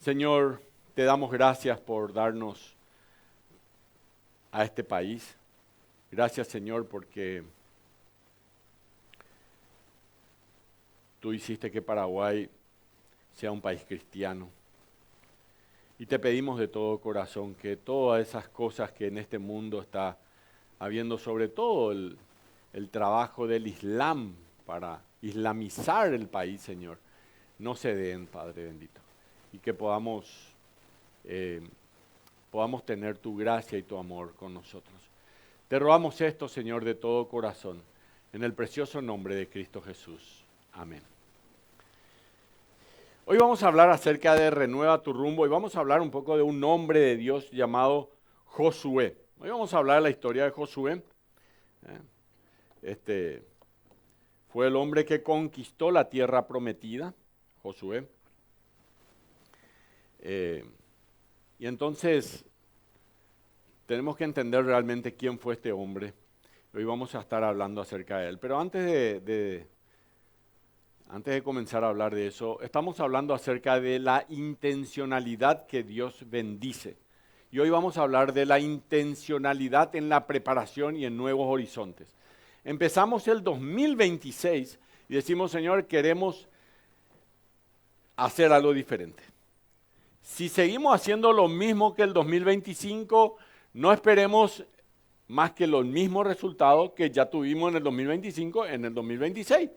Señor, te damos gracias por darnos a este país. Gracias, Señor, porque tú hiciste que Paraguay sea un país cristiano. Y te pedimos de todo corazón que todas esas cosas que en este mundo está habiendo, sobre todo el trabajo del Islam para islamizar el país, Señor, no se den, Padre bendito. Y que podamos tener tu gracia y tu amor con nosotros. Te rogamos esto, Señor, de todo corazón, en el precioso nombre de Cristo Jesús. Amén. Hoy vamos a hablar acerca de Renueva tu rumbo y vamos a hablar un poco de un hombre de Dios llamado Josué. Hoy vamos a hablar de la historia de Josué. Fue el hombre que conquistó la tierra prometida, Josué. Y entonces tenemos que entender realmente quién fue este hombre. Hoy vamos a estar hablando acerca de él. Pero antes de comenzar a hablar de eso, estamos hablando acerca de la intencionalidad que Dios bendice. Y hoy vamos a hablar de la intencionalidad en la preparación y en nuevos horizontes. Empezamos el 2026 y decimos, Señor, queremos hacer algo diferente. Si seguimos haciendo lo mismo que el 2025, no esperemos más que los mismos resultados que ya tuvimos en el 2025, en el 2026.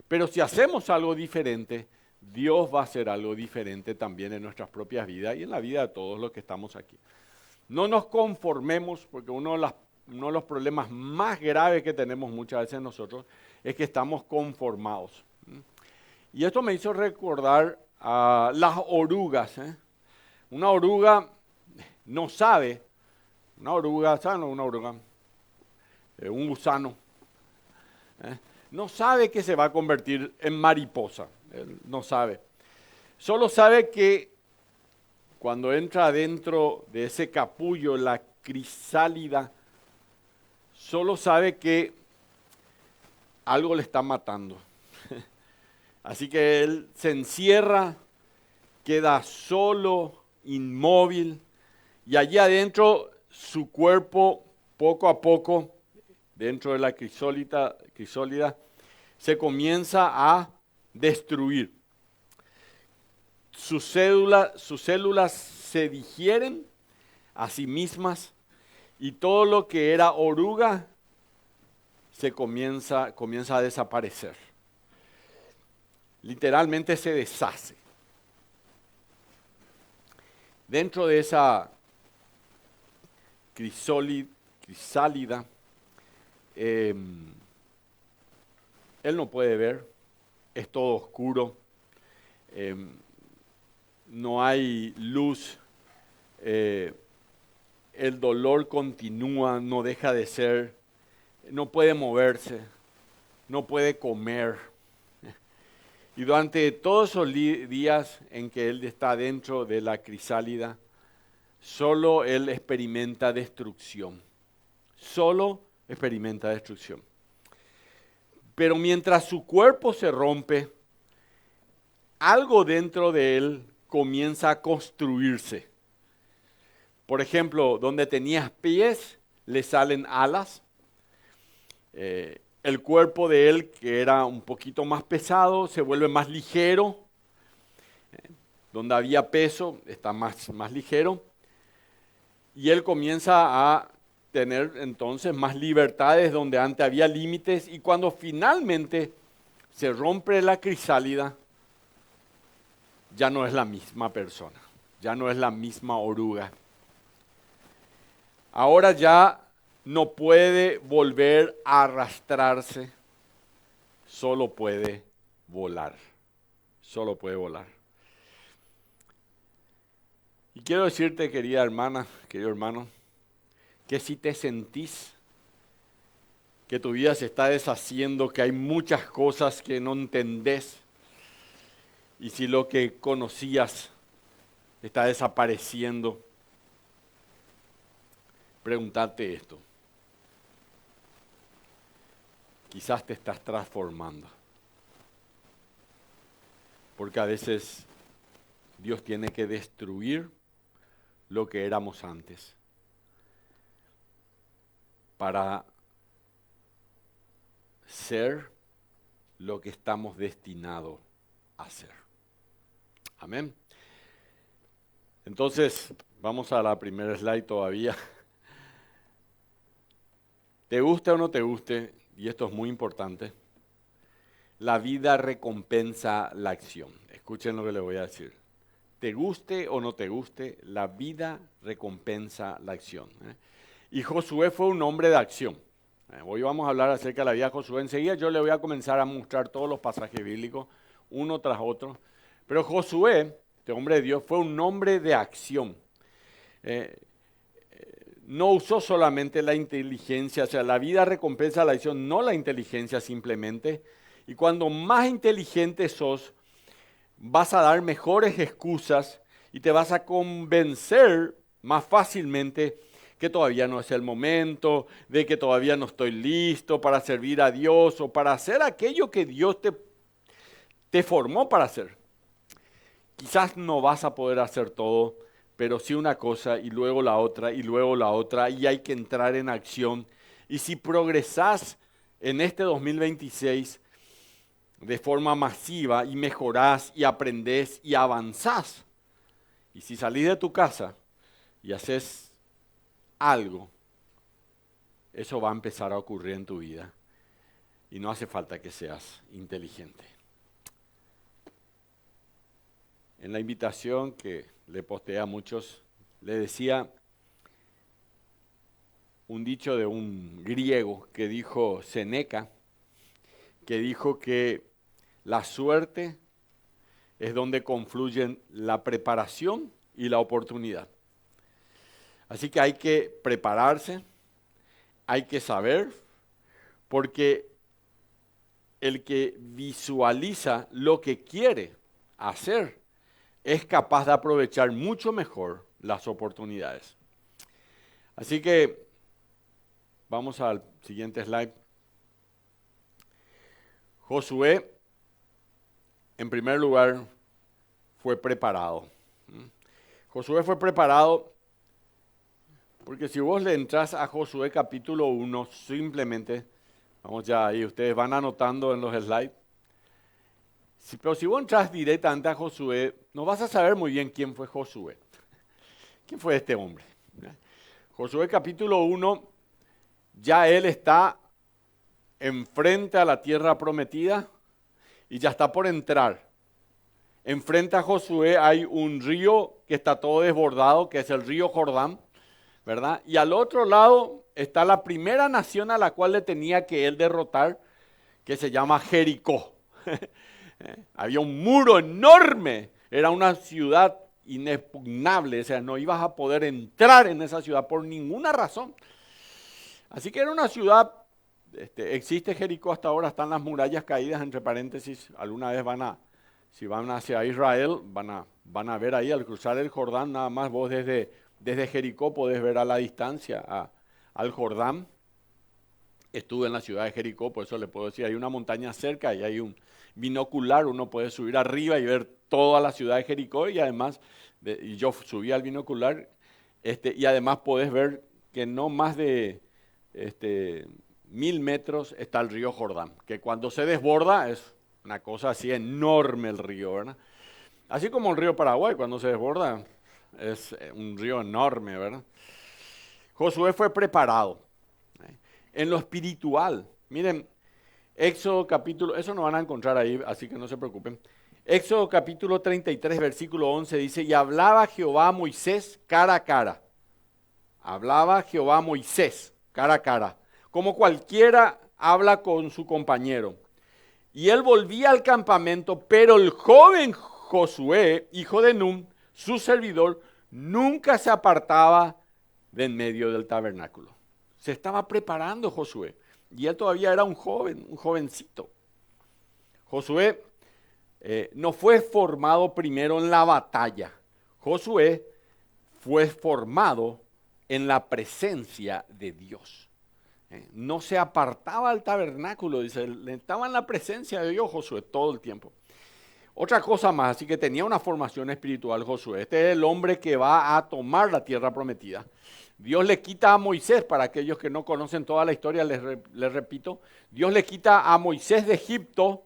Pero si hacemos algo diferente, Dios va a hacer algo diferente también en nuestras propias vidas y en la vida de todos los que estamos aquí. No nos conformemos, porque uno de los problemas más graves que tenemos muchas veces nosotros es que estamos conformados. Y esto me hizo recordar a las orugas. Una oruga no sabe, una oruga, ¿saben una oruga? Un gusano. No sabe que se va a convertir en mariposa, él no sabe. Solo sabe que cuando entra dentro de ese capullo, la crisálida, solo sabe que algo le está matando. Así que él se encierra, queda solo, inmóvil, y allí adentro su cuerpo, poco a poco, dentro de la crisólida, se comienza a destruir. Sus células se digieren a sí mismas y todo lo que era oruga se comienza a desaparecer. Literalmente se deshace. Dentro de esa crisálida, él no puede ver, es todo oscuro, no hay luz, el dolor continúa, no deja de ser, no puede moverse, no puede comer. Y durante todos esos días en que él está dentro de la crisálida, solo él experimenta destrucción. Solo experimenta destrucción. Pero mientras su cuerpo se rompe, algo dentro de él comienza a construirse. Por ejemplo, donde tenías pies, le salen alas. El cuerpo de él, que era un poquito más pesado, se vuelve más ligero. Donde había peso, está más ligero. Y él comienza a tener entonces más libertades donde antes había límites. Y cuando finalmente se rompe la crisálida, ya no es la misma persona, ya no es la misma oruga. Ahora ya no puede volver a arrastrarse, solo puede volar, solo puede volar. Y quiero decirte, querida hermana, querido hermano, que si te sentís que tu vida se está deshaciendo, que hay muchas cosas que no entendés, y si lo que conocías está desapareciendo, pregúntate esto. Quizás te estás transformando. Porque a veces Dios tiene que destruir lo que éramos antes para ser lo que estamos destinados a ser. Amén. Entonces, vamos a la primera slide todavía. Te guste o no te guste, y esto es muy importante, la vida recompensa la acción. Escuchen lo que les voy a decir. Te guste o no te guste, la vida recompensa la acción. Y Josué fue un hombre de acción. Hoy vamos a hablar acerca de la vida de Josué. Enseguida yo le voy a comenzar a mostrar todos los pasajes bíblicos, uno tras otro. Pero Josué, este hombre de Dios, fue un hombre de acción. No usó solamente la inteligencia, o sea, la vida recompensa la acción, no la inteligencia simplemente. Y cuando más inteligente sos, vas a dar mejores excusas y te vas a convencer más fácilmente que todavía no es el momento, de que todavía no estoy listo para servir a Dios o para hacer aquello que Dios te formó para hacer. Quizás no vas a poder hacer todo, pero sí una cosa y luego la otra y luego la otra, y hay que entrar en acción. Y si progresás en este 2026 de forma masiva y mejorás y aprendés y avanzás, y si salís de tu casa y haces algo, eso va a empezar a ocurrir en tu vida. Y no hace falta que seas inteligente. En la invitación que le posteé a muchos, le decía un dicho de un griego que dijo Séneca, que dijo que la suerte es donde confluyen la preparación y la oportunidad. Así que hay que prepararse, hay que saber, porque el que visualiza lo que quiere hacer es capaz de aprovechar mucho mejor las oportunidades. Así que vamos al siguiente slide. Josué, en primer lugar, fue preparado. Josué fue preparado porque si vos le entras a Josué capítulo 1, simplemente, vamos ya ahí, ustedes van anotando en los slides. Pero si vos entras directamente a Josué, no vas a saber muy bien quién fue Josué. ¿Quién fue este hombre? Josué capítulo 1, ya él está enfrente a la tierra prometida y ya está por entrar. Enfrente a Josué hay un río que está todo desbordado, que es el río Jordán, ¿verdad? Y al otro lado está la primera nación a la cual le tenía que él derrotar, que se llama Jericó. Había un muro enorme, era una ciudad inexpugnable, o sea, no ibas a poder entrar en esa ciudad por ninguna razón. Así que era una ciudad, existe Jericó hasta ahora, están las murallas caídas, entre paréntesis, alguna vez si van hacia Israel, van a ver ahí al cruzar el Jordán, nada más vos desde Jericó podés ver a la distancia al Jordán. Estuve en la ciudad de Jericó, por eso le puedo decir, hay una montaña cerca y hay un binocular, uno puede subir arriba y ver toda la ciudad de Jericó y además, y yo subí al binocular, y además podés ver que no más de 1000 metros está el río Jordán, que cuando se desborda es una cosa así enorme el río, ¿verdad? Así como el río Paraguay, cuando se desborda es un río enorme, ¿verdad? Josué fue preparado. En lo espiritual, miren, Éxodo capítulo, eso no van a encontrar ahí, así que no se preocupen. Éxodo capítulo 33, versículo 11 dice, y hablaba Jehová a Moisés cara a cara. Hablaba Jehová a Moisés cara a cara, como cualquiera habla con su compañero. Y él volvía al campamento, pero el joven Josué, hijo de Nun, su servidor, nunca se apartaba de en medio del tabernáculo. Se estaba preparando Josué. Y él todavía era un jovencito. Josué no fue formado primero en la batalla. Josué fue formado en la presencia de Dios. No se apartaba del tabernáculo, dice, estaba en la presencia de Dios Josué todo el tiempo. Otra cosa más, así que tenía una formación espiritual Josué. Este es el hombre que va a tomar la tierra prometida. Dios le quita a Moisés, para aquellos que no conocen toda la historia, les repito, Dios le quita a Moisés de Egipto.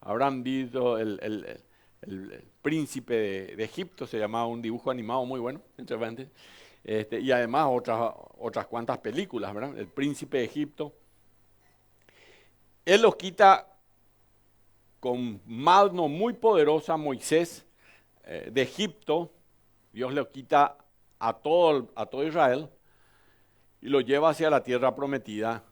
Habrán visto el príncipe de Egipto, se llamaba un dibujo animado muy bueno, entre paréntesis. Y además otras cuantas películas, ¿verdad? El príncipe de Egipto. Él los quita con mano muy poderosa Moisés de Egipto. Dios le quita a todo Israel y lo lleva hacia la tierra prometida.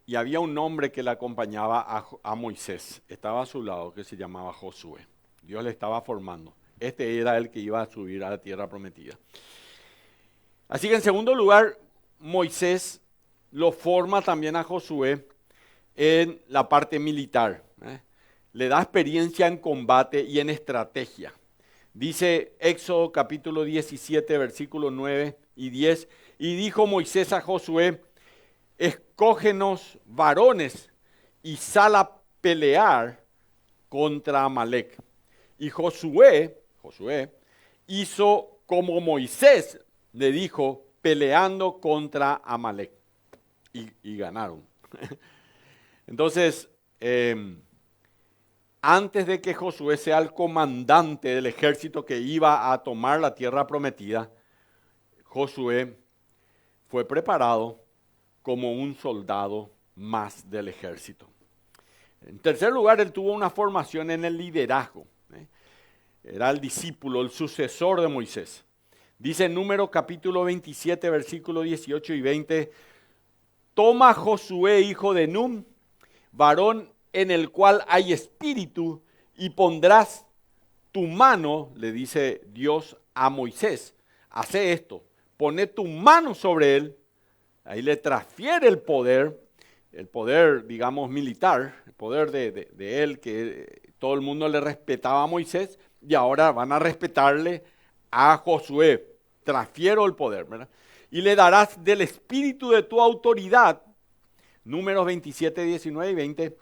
Y había un hombre que le acompañaba a Moisés, estaba a su lado, que se llamaba Josué. Dios le estaba formando. Este era el que iba a subir a la tierra prometida. Así que en segundo lugar, Moisés lo forma también a Josué en la parte militar. Le da experiencia en combate y en estrategia. Dice Éxodo capítulo 17, versículos 9 y 10, y dijo Moisés a Josué: escógenos varones y sal a pelear contra Amalec. Y Josué hizo como Moisés le dijo, peleando contra Amalec. Y ganaron. Entonces, antes de que Josué sea el comandante del ejército que iba a tomar la tierra prometida, Josué fue preparado como un soldado más del ejército. En tercer lugar, él tuvo una formación en el liderazgo. Era el discípulo, el sucesor de Moisés. Dice en Números capítulo 27, versículos 18 y 20, toma Josué, hijo de Nun, varón en el cual hay espíritu, y pondrás tu mano, le dice Dios a Moisés, hace esto, pone tu mano sobre él. Ahí le transfiere el poder, digamos, militar, el poder de él, que todo el mundo le respetaba a Moisés, y ahora van a respetarle a Josué. Transfiero el poder, ¿verdad? Y le darás del espíritu de tu autoridad, Números 27, 19 y 20,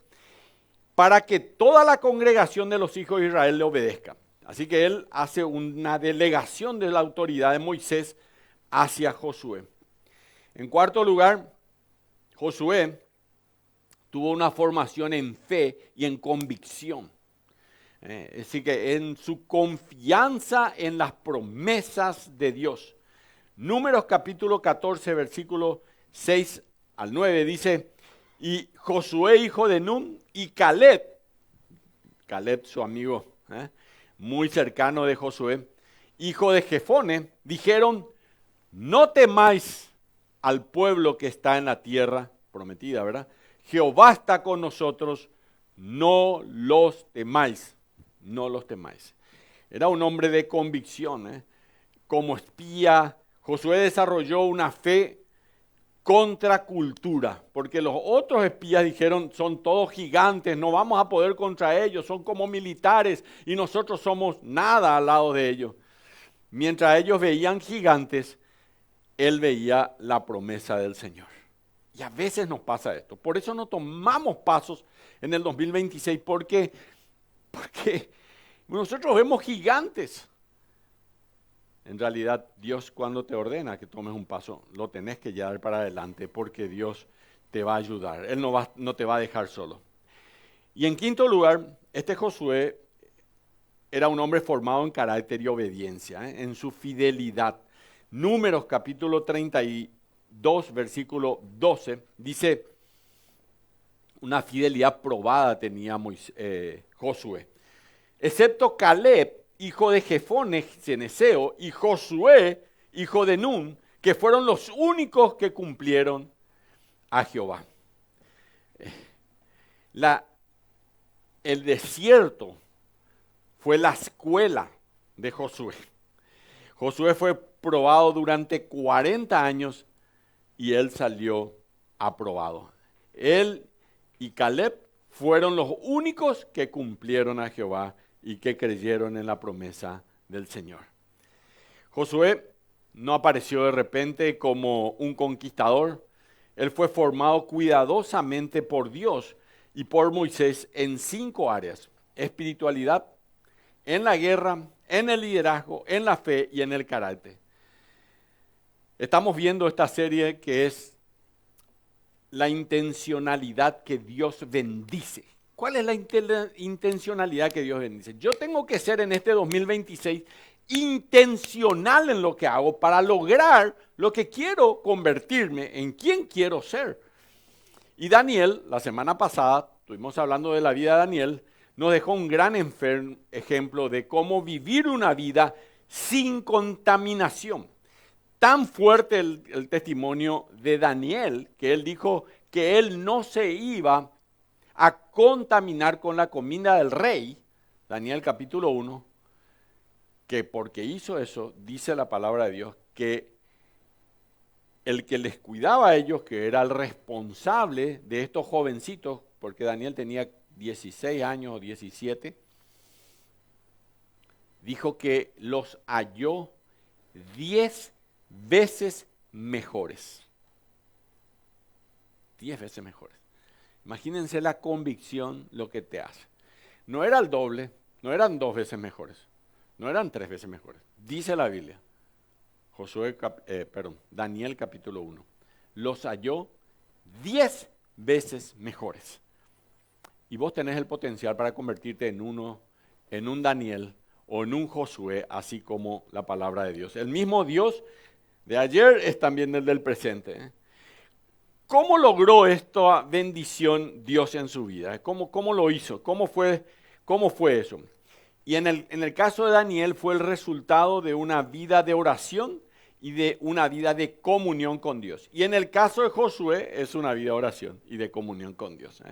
para que toda la congregación de los hijos de Israel le obedezca. Así que él hace una delegación de la autoridad de Moisés hacia Josué. En cuarto lugar, Josué tuvo una formación en fe y en convicción. Así que en su confianza en las promesas de Dios. Números capítulo 14, versículo 6 al 9 dice, y Josué hijo de Nun y Caleb su amigo, muy cercano de Josué, hijo de Jefone, dijeron, no temáis al pueblo que está en la tierra prometida, ¿verdad? Jehová está con nosotros, no los temáis, no los temáis. Era un hombre de convicción, Como espía, Josué desarrolló una fe contra cultura, porque los otros espías dijeron, son todos gigantes, no vamos a poder contra ellos, son como militares y nosotros somos nada al lado de ellos. Mientras ellos veían gigantes, él veía la promesa del Señor. Y a veces nos pasa esto. Por eso no tomamos pasos en el 2026. Porque nosotros vemos gigantes. En realidad, Dios cuando te ordena que tomes un paso, lo tenés que llevar para adelante porque Dios te va a ayudar. Él no te va a dejar solo. Y en quinto lugar, este Josué era un hombre formado en carácter y obediencia, en su fidelidad. Números capítulo 32, versículo 12, dice, una fidelidad probada tenía Josué. Excepto Caleb, hijo de Jefone, ceneseo, y Josué, hijo de Nun, que fueron los únicos que cumplieron a Jehová. El desierto fue la escuela de Josué. Josué fue probado durante 40 años y él salió aprobado. Él y Caleb fueron los únicos que cumplieron a Jehová y que creyeron en la promesa del Señor. Josué no apareció de repente como un conquistador. Él fue formado cuidadosamente por Dios y por Moisés en 5 áreas. espiritualidad, en la guerra, en el liderazgo, en la fe y en el carácter. Estamos viendo esta serie que es la intencionalidad que Dios bendice. ¿Cuál es la intencionalidad que Dios bendice? Yo tengo que ser en este 2026 intencional en lo que hago para lograr lo que quiero convertirme, en quien quiero ser. Y Daniel, la semana pasada, estuvimos hablando de la vida de Daniel, nos dejó un gran ejemplo de cómo vivir una vida sin contaminación. Tan fuerte el testimonio de Daniel que él dijo que él no se iba a contaminar con la comida del rey, Daniel capítulo 1, que porque hizo eso, dice la palabra de Dios, que el que les cuidaba a ellos, que era el responsable de estos jovencitos, porque Daniel tenía 16 años o 17, dijo que los halló 10 veces mejores. 10 veces mejores. Imagínense la convicción lo que te hace. No era el doble, no eran 2 veces mejores, no eran 3 veces mejores. Dice la Biblia, Daniel capítulo 1, los halló 10 veces mejores. Y vos tenés el potencial para convertirte en un Daniel o en un Josué, así como la palabra de Dios. El mismo Dios de ayer es también el del presente. ¿Cómo logró esta bendición Dios en su vida? ¿Cómo lo hizo? ¿Cómo fue eso? Y en el caso de Daniel fue el resultado de una vida de oración y de una vida de comunión con Dios. Y en el caso de Josué es una vida de oración y de comunión con Dios.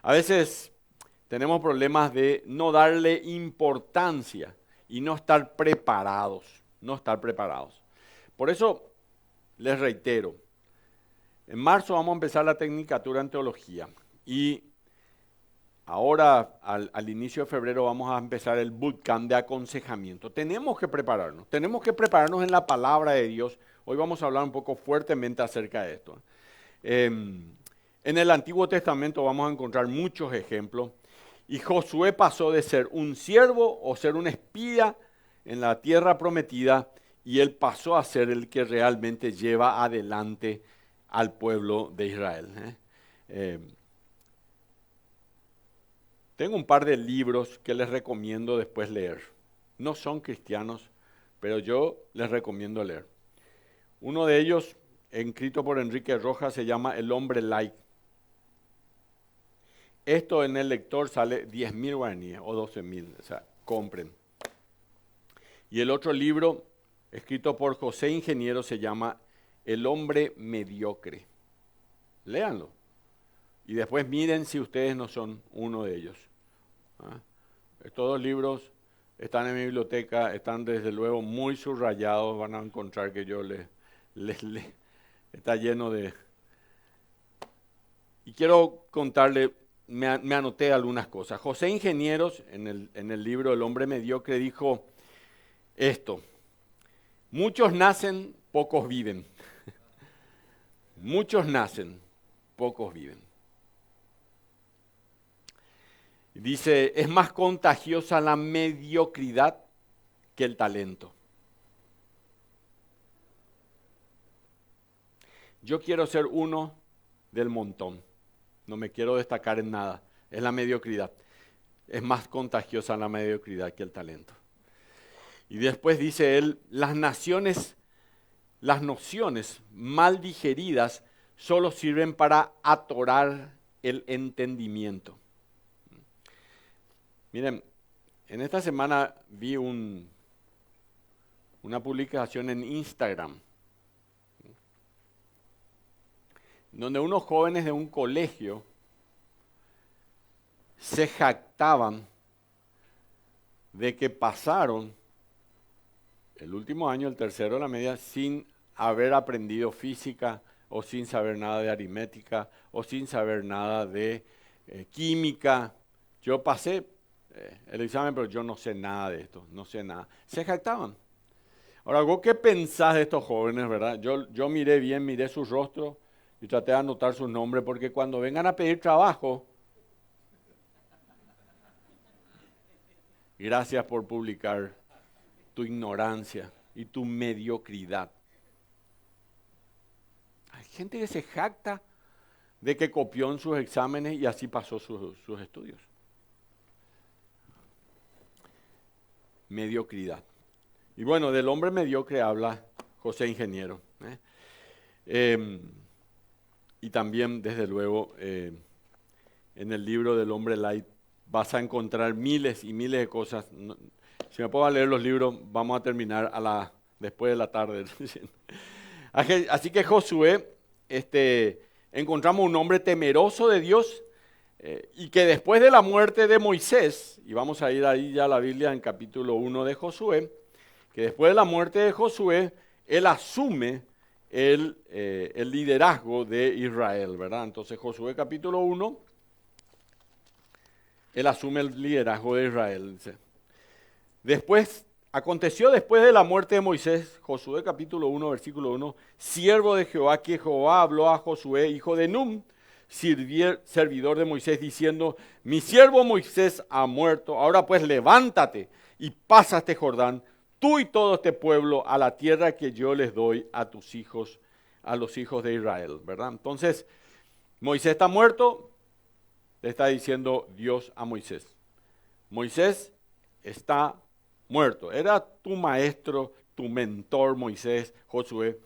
A veces tenemos problemas de no darle importancia y no estar preparados. Por eso les reitero, en marzo vamos a empezar la tecnicatura en teología y ahora al inicio de febrero vamos a empezar el bootcamp de aconsejamiento. Tenemos que prepararnos en la palabra de Dios. Hoy vamos a hablar un poco fuertemente acerca de esto. En el Antiguo Testamento vamos a encontrar muchos ejemplos y Josué pasó de ser un siervo o ser un espía en la tierra prometida y él pasó a ser el que realmente lleva adelante al pueblo de Israel. Tengo un par de libros que les recomiendo después leer. No son cristianos, pero yo les recomiendo leer. Uno de ellos, escrito por Enrique Rojas, se llama El hombre light. Esto en el lector sale 10.000 guaraníes o 12.000, o sea, compren. Y el otro libro, escrito por José Ingeniero, se llama El hombre mediocre. Léanlo. Y después miren si ustedes no son uno de ellos. Estos dos libros están en mi biblioteca, están desde luego muy subrayados, van a encontrar que yo les está lleno de... Y quiero contarle, me anoté algunas cosas. José Ingenieros, en el libro El hombre mediocre, dijo esto: muchos nacen, pocos viven. Muchos nacen, pocos viven. Dice, es más contagiosa la mediocridad que el talento. Yo quiero ser uno del montón. No me quiero destacar en nada. Es la mediocridad. Es más contagiosa la mediocridad que el talento. Y después dice él, las nociones mal digeridas solo sirven para atorar el entendimiento. Miren, en esta semana vi una publicación en Instagram donde unos jóvenes de un colegio se jactaban de que pasaron el último año, el tercero de la media, sin haber aprendido física o sin saber nada de aritmética o sin saber nada de química. Yo pasé el examen, pero yo no sé nada de esto, no sé nada. Se jactaban. Ahora, ¿vos qué pensás de estos jóvenes, verdad? Yo miré su rostro y traté de anotar sus nombres, porque cuando vengan a pedir trabajo, Gracias por publicar tu ignorancia y tu mediocridad. Hay gente que se jacta de que copió en sus exámenes y así pasó sus estudios. Mediocridad. Y bueno, del hombre mediocre habla José Ingeniero. Y también, desde luego, en el libro del hombre light vas a encontrar miles y miles de cosas. Si me puedo leer los libros, vamos a terminar después de la tarde. Así que Josué, encontramos un hombre temeroso de Dios y que después de la muerte de Moisés, y vamos a ir ahí ya a la Biblia en capítulo 1 de Josué, que después de la muerte de Josué, él asume el liderazgo de Israel, ¿verdad? Entonces Josué capítulo 1, él asume el liderazgo de Israel. Aconteció después de la muerte de Moisés, Josué capítulo 1, versículo 1, siervo de Jehová, que Jehová habló a Josué, hijo de Nun, servidor de Moisés, diciendo, mi siervo Moisés ha muerto, ahora pues levántate y pasa este Jordán, tú y todo este pueblo, a la tierra que yo les doy a tus hijos, a los hijos de Israel, ¿verdad? Entonces, Moisés está muerto, le está diciendo Dios a Moisés. Moisés está muerto. Era tu maestro, tu mentor Moisés, Josué.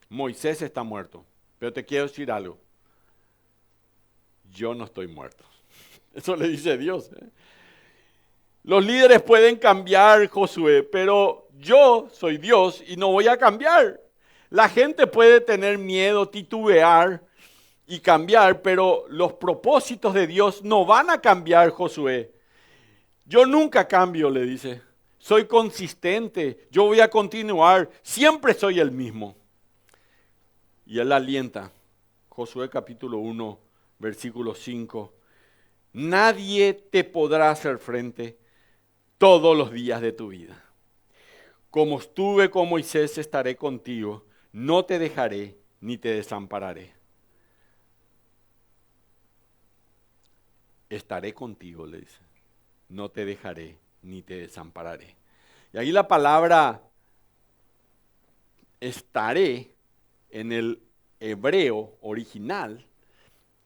Moisés está muerto. Pero te quiero decir algo. Yo no estoy muerto. Eso le dice Dios. Los líderes pueden cambiar, Josué, pero yo soy Dios y no voy a cambiar. La gente puede tener miedo, titubear y cambiar, pero los propósitos de Dios no van a cambiar, Josué. Yo nunca cambio, le dice. Soy consistente, yo voy a continuar, siempre soy el mismo. Y él alienta, Josué capítulo 1, versículo 5. Nadie te podrá hacer frente todos los días de tu vida. Como estuve con Moisés, estaré contigo, no te dejaré ni te desampararé. Estaré contigo, le dice, no te dejaré ni te desampararé. Y ahí la palabra estaré en el hebreo original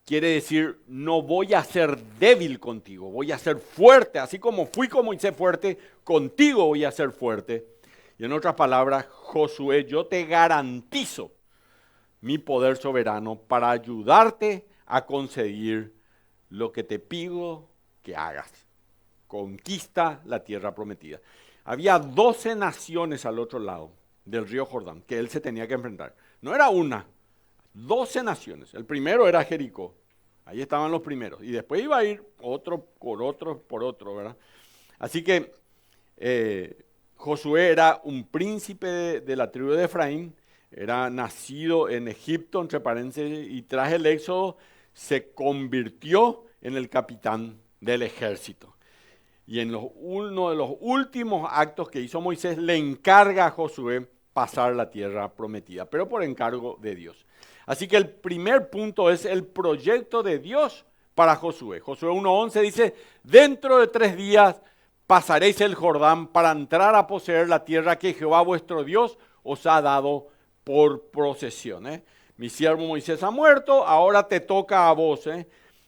quiere decir no voy a ser débil contigo, voy a ser fuerte, así como fui con Moisés fuerte, contigo voy a ser fuerte. Y en otras palabras, Josué, yo te garantizo mi poder soberano para ayudarte a conseguir lo que te pido que hagas. Conquista la tierra prometida. Había 12 naciones al otro lado del río Jordán que él se tenía que enfrentar. No era una, 12 naciones. El primero era Jericó. Ahí estaban los primeros. Y después iba a ir otro por otro, ¿verdad? Así que Josué era un príncipe de la tribu de Efraín. Era nacido en Egipto, entre paréntesis, y tras el éxodo se convirtió en el capitán del ejército. Y en uno de los últimos actos que hizo Moisés, le encarga a Josué pasar la tierra prometida, pero por encargo de Dios. Así que el primer punto es el proyecto de Dios para Josué. Josué 1:11 dice, dentro de 3 días pasaréis el Jordán para entrar a poseer la tierra que Jehová vuestro Dios os ha dado por posesión. Mi siervo Moisés ha muerto, ahora te toca a vos.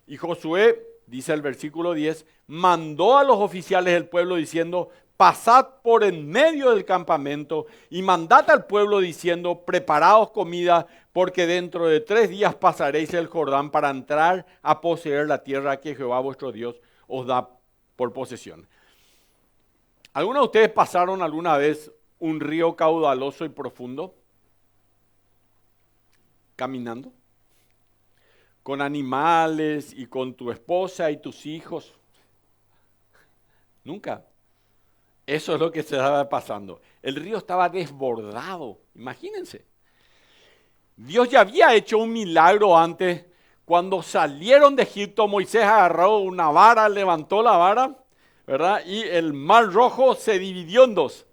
Y Josué, dice el versículo 10, mandó a los oficiales del pueblo diciendo, pasad por en medio del campamento y mandad al pueblo diciendo, preparaos comida, porque dentro de 3 días pasaréis el Jordán para entrar a poseer la tierra que Jehová vuestro Dios os da por posesión. ¿Algunos de ustedes pasaron alguna vez un río caudaloso y profundo? Caminando. Con animales y con tu esposa y tus hijos. Nunca. Eso es lo que se estaba pasando. El río estaba desbordado, imagínense. Dios ya había hecho un milagro antes. Cuando salieron de Egipto, Moisés agarró una vara, levantó la vara, ¿verdad? Y el mar Rojo se dividió en 2.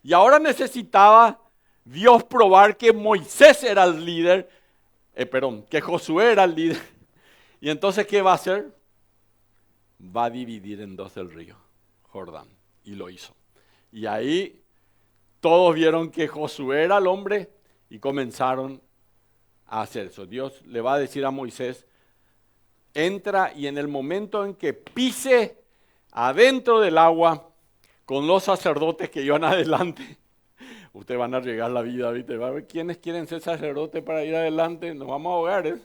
Y ahora necesitaba Dios probar que Moisés era el líder, que Josué era el líder. Y entonces, ¿qué va a hacer? Va a dividir en 2 el río Jordán. Y lo hizo. Y ahí todos vieron que Josué era el hombre y comenzaron a hacer eso. Dios le va a decir a Moisés, entra y en el momento en que pise adentro del agua con los sacerdotes que iban adelante, ustedes van a arriesgar la vida, ¿viste? Va a ver quiénes quieren ser sacerdotes para ir adelante, nos vamos a ahogar, ¿eh?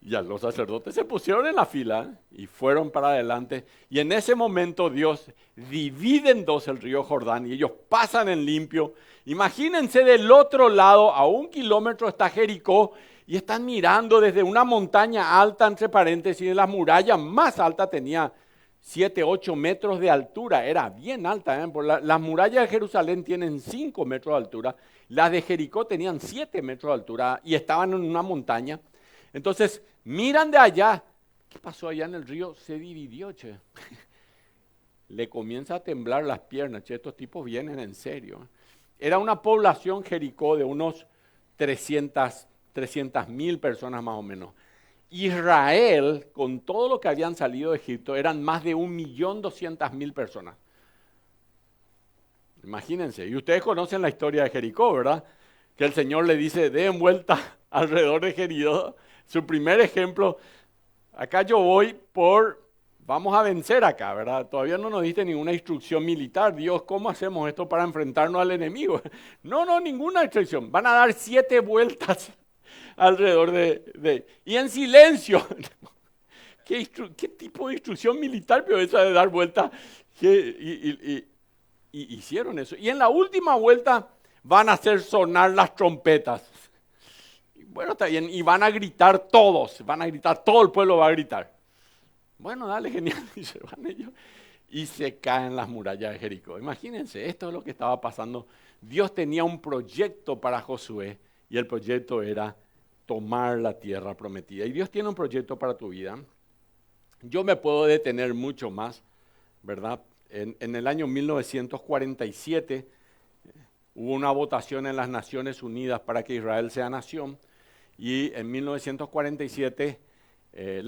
Ya los sacerdotes se pusieron en la fila y fueron para adelante. Y en ese momento Dios divide en dos el río Jordán y ellos pasan en limpio. Imagínense del otro lado, a 1 kilómetro está Jericó y están mirando desde una montaña alta, entre paréntesis, la muralla más alta tenía 7, 8 metros de altura. Era bien alta, ¿eh? Las murallas de Jerusalén tienen 5 metros de altura. Las de Jericó tenían 7 metros de altura y estaban en una montaña. Entonces, miran de allá. ¿Qué pasó allá en el río? Se dividió, che. Le comienza a temblar las piernas, che. Estos tipos vienen en serio. Era una población Jericó de unos 300,000 personas más o menos. Israel, con todo lo que habían salido de Egipto, eran más de 1.200.000 personas. Imagínense. Y ustedes conocen la historia de Jericó, ¿verdad? Que el Señor le dice, den vuelta alrededor de Jericó. Su primer ejemplo, acá yo voy vamos a vencer acá, ¿verdad? Todavía no nos diste ninguna instrucción militar. Dios, ¿cómo hacemos esto para enfrentarnos al enemigo? No, ninguna instrucción. Van a dar 7 vueltas alrededor y en silencio. ¿Qué tipo de instrucción militar, pero esa de dar vueltas? Y hicieron eso. Y en la última vuelta van a hacer sonar las trompetas. Bueno, está bien, y van a gritar todos, todo el pueblo va a gritar. Bueno, dale, genial, y se van ellos y se caen las murallas de Jericó. Imagínense, esto es lo que estaba pasando. Dios tenía un proyecto para Josué y el proyecto era tomar la tierra prometida. Y Dios tiene un proyecto para tu vida. Yo me puedo detener mucho más, ¿verdad? En el año 1947 hubo una votación en las Naciones Unidas para que Israel sea nación. Y en 1947, el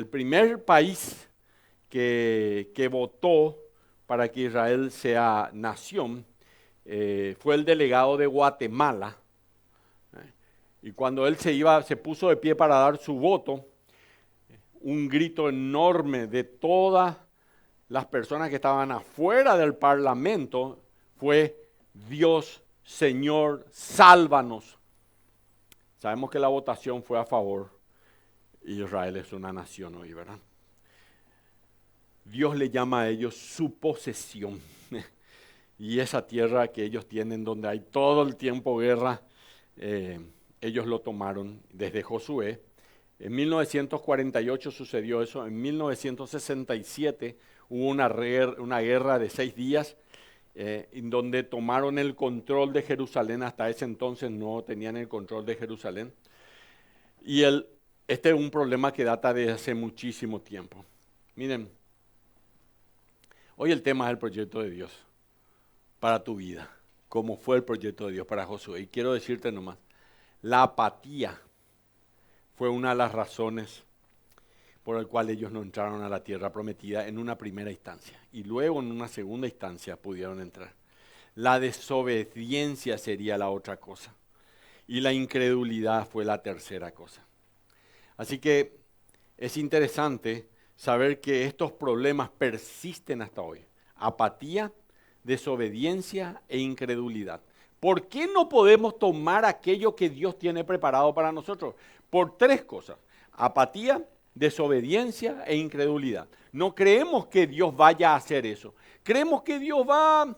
primer país que votó para que Israel sea nación fue el delegado de Guatemala. Y cuando él se puso de pie para dar su voto, un grito enorme de todas las personas que estaban afuera del parlamento fue: Dios, Señor, sálvanos. Sabemos que la votación fue a favor. Israel es una nación hoy, ¿verdad? Dios le llama a ellos su posesión. Y esa tierra que ellos tienen, donde hay todo el tiempo guerra, ellos lo tomaron desde Josué. En 1948 sucedió eso. En 1967 hubo una guerra de 6 días. En donde tomaron el control de Jerusalén. Hasta ese entonces no tenían el control de Jerusalén. Y este es un problema que data de hace muchísimo tiempo. Miren, hoy el tema es el proyecto de Dios para tu vida, como fue el proyecto de Dios para Josué. Y quiero decirte nomás, la apatía fue una de las razones por el cual ellos no entraron a la tierra prometida en una primera instancia. Y luego en una segunda instancia pudieron entrar. La desobediencia sería la otra cosa. Y la incredulidad fue la tercera cosa. Así que es interesante saber que estos problemas persisten hasta hoy. Apatía, desobediencia e incredulidad. ¿Por qué no podemos tomar aquello que Dios tiene preparado para nosotros? Por 3 cosas. Apatía, desobediencia e incredulidad. No creemos que Dios vaya a hacer eso. Creemos que Dios va a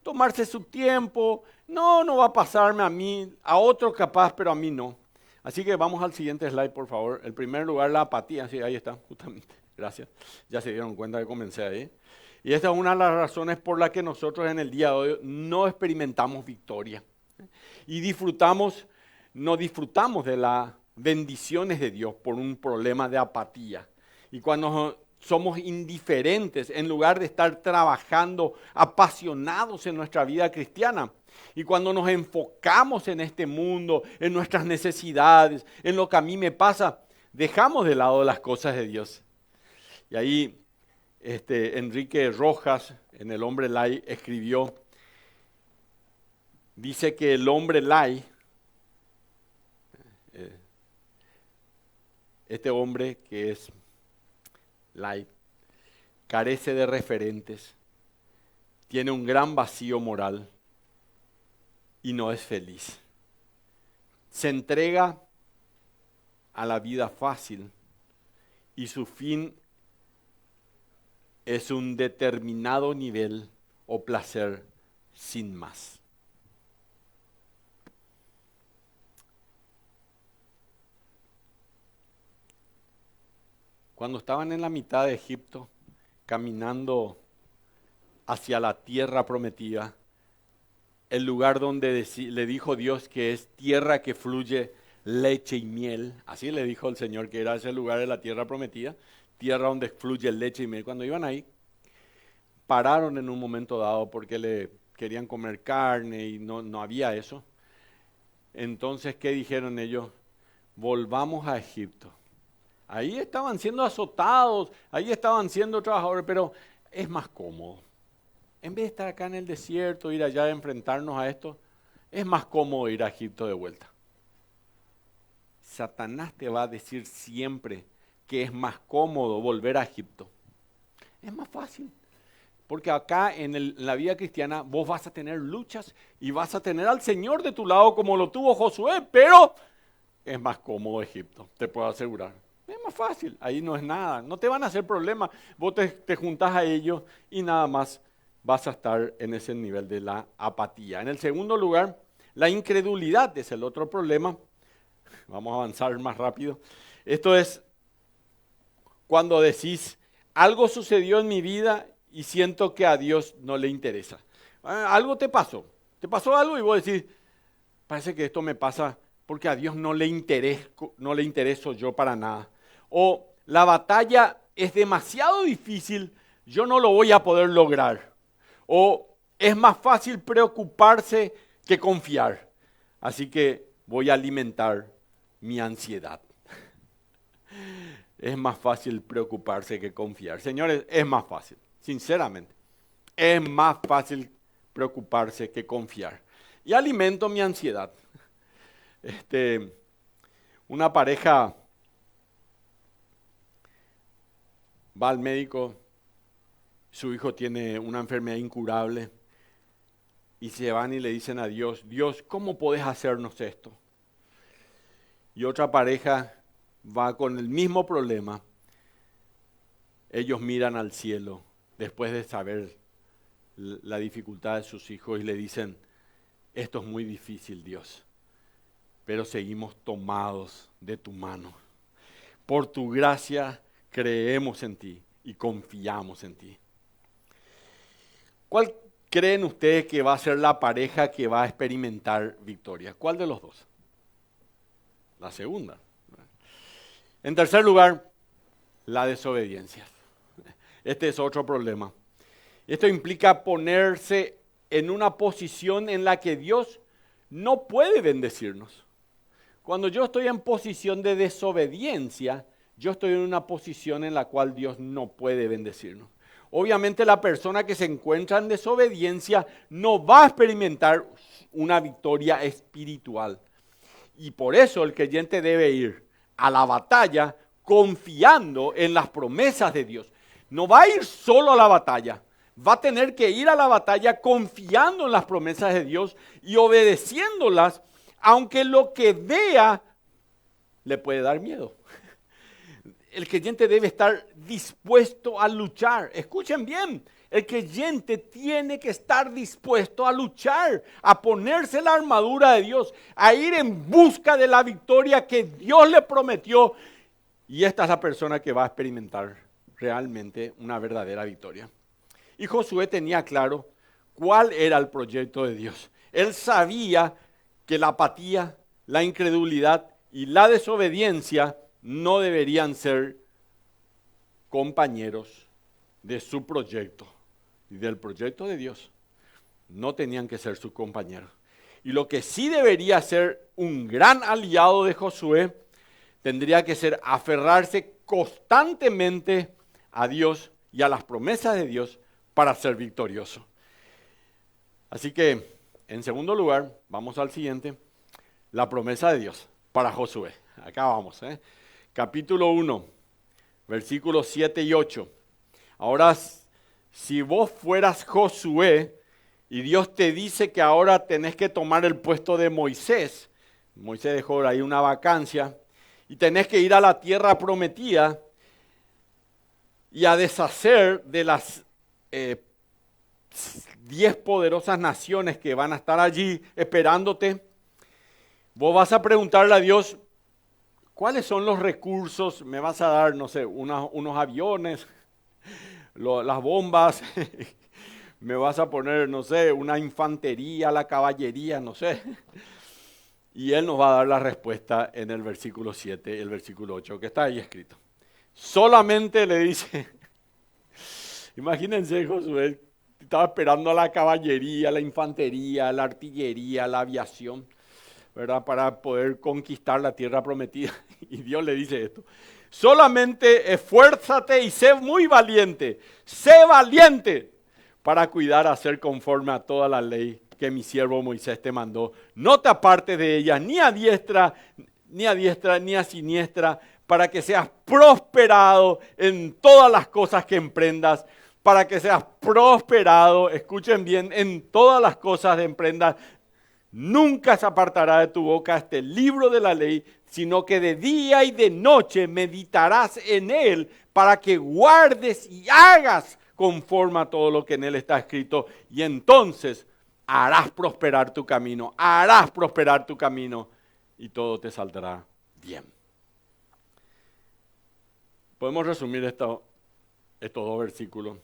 tomarse su tiempo. No va a pasarme a mí, a otro capaz, pero a mí no. Así que vamos al siguiente slide, por favor. En primer lugar, la apatía. Sí, ahí está, justamente. Gracias. Ya se dieron cuenta que comencé ahí. Y esta es una de las razones por las que nosotros en el día de hoy no experimentamos victoria. Y no disfrutamos de las bendiciones de Dios por un problema de apatía. Y cuando somos indiferentes, en lugar de estar trabajando apasionados en nuestra vida cristiana, y cuando nos enfocamos en este mundo, en nuestras necesidades, en lo que a mí me pasa, dejamos de lado las cosas de Dios. Y ahí Enrique Rojas, en El Hombre Lai, escribió, dice que el hombre Lai, este hombre que es Lai, carece de referentes, tiene un gran vacío moral y no es feliz. Se entrega a la vida fácil y su fin es un determinado nivel o placer sin más. Cuando estaban en la mitad de Egipto, caminando hacia la tierra prometida, el lugar donde le dijo Dios que es tierra que fluye leche y miel, así le dijo el Señor que era ese lugar de la tierra prometida, tierra donde fluye leche y miel. Cuando iban ahí, pararon en un momento dado porque le querían comer carne y no había eso. Entonces, ¿qué dijeron ellos? Volvamos a Egipto. Ahí estaban siendo azotados, ahí estaban siendo trabajadores, pero es más cómodo. En vez de estar acá en el desierto, ir allá a enfrentarnos a esto, es más cómodo ir a Egipto de vuelta. Satanás te va a decir siempre que es más cómodo volver a Egipto. Es más fácil. Porque acá en la vida cristiana vos vas a tener luchas y vas a tener al Señor de tu lado como lo tuvo Josué, pero es más cómodo Egipto, te puedo asegurar. Es más fácil, ahí no es nada, no te van a hacer problema. Vos te juntás a ellos y nada más vas a estar en ese nivel de la apatía. En el segundo lugar, la incredulidad es el otro problema. Vamos a avanzar más rápido. Esto es cuando decís, algo sucedió en mi vida y siento que a Dios no le interesa. Algo te pasó algo y vos decís, parece que esto me pasa porque a Dios no le intereso yo para nada. O la batalla es demasiado difícil, yo no lo voy a poder lograr. O es más fácil preocuparse que confiar. Así que voy a alimentar mi ansiedad. Es más fácil preocuparse que confiar. Señores, es más fácil, sinceramente. Es más fácil preocuparse que confiar. Y alimento mi ansiedad. Una pareja va al médico, su hijo tiene una enfermedad incurable y se van y le dicen a Dios, Dios, ¿cómo podés hacernos esto? Y otra pareja va con el mismo problema. Ellos miran al cielo después de saber la dificultad de sus hijos y le dicen, esto es muy difícil, Dios, pero seguimos tomados de tu mano. Por tu gracia creemos en ti y confiamos en ti. ¿Cuál creen ustedes que va a ser la pareja que va a experimentar victoria? ¿Cuál de los dos? La segunda. En tercer lugar, la desobediencia. Este es otro problema. Esto implica ponerse en una posición en la que Dios no puede bendecirnos. Cuando yo estoy en posición de desobediencia, yo estoy en una posición en la cual Dios no puede bendecirnos. Obviamente la persona que se encuentra en desobediencia no va a experimentar una victoria espiritual. Y por eso el creyente debe ir a la batalla confiando en las promesas de Dios. No va a ir solo a la batalla, va a tener que ir a la batalla confiando en las promesas de Dios y obedeciéndolas, aunque lo que vea le puede dar miedo. El creyente debe estar dispuesto a luchar. Escuchen bien, el creyente tiene que estar dispuesto a luchar, a ponerse la armadura de Dios, a ir en busca de la victoria que Dios le prometió. Y esta es la persona que va a experimentar realmente una verdadera victoria. Y Josué tenía claro cuál era el proyecto de Dios. Él sabía que la apatía, la incredulidad y la desobediencia no deberían ser compañeros de su proyecto y del proyecto de Dios. No tenían que ser sus compañeros. Y lo que sí debería ser un gran aliado de Josué tendría que ser aferrarse constantemente a Dios y a las promesas de Dios para ser victorioso. Así que, en segundo lugar, vamos al siguiente, la promesa de Dios para Josué. Acá vamos, capítulo 1, versículos 7 y 8. Ahora, si vos fueras Josué y Dios te dice que ahora tenés que tomar el puesto de Moisés, Moisés dejó ahí una vacancia, y tenés que ir a la tierra prometida y a deshacer de las 10 poderosas naciones que van a estar allí esperándote, vos vas a preguntarle a Dios, ¿cuáles son los recursos? ¿Me vas a dar, no sé, unos aviones, las bombas? ¿Me vas a poner, no sé, una infantería, la caballería, no sé? Y Él nos va a dar la respuesta en el versículo 7 y el versículo 8, que está ahí escrito. Solamente le dice, imagínense Josué, estaba esperando a la caballería, la infantería, la artillería, la aviación, ¿verdad? Para poder conquistar la tierra prometida. Y Dios le dice esto, solamente esfuérzate y sé muy valiente, sé valiente para cuidar a hacer conforme a toda la ley que mi siervo Moisés te mandó. No te apartes de ella, ni a diestra, ni a siniestra, para que seas prosperado en todas las cosas que emprendas, para que seas prosperado, escuchen bien, en todas las cosas que emprendas. Nunca se apartará de tu boca este libro de la ley, sino que de día y de noche meditarás en él, para que guardes y hagas conforme a todo lo que en él está escrito, y entonces harás prosperar tu camino, y todo te saldrá bien. Podemos resumir estos dos versículos,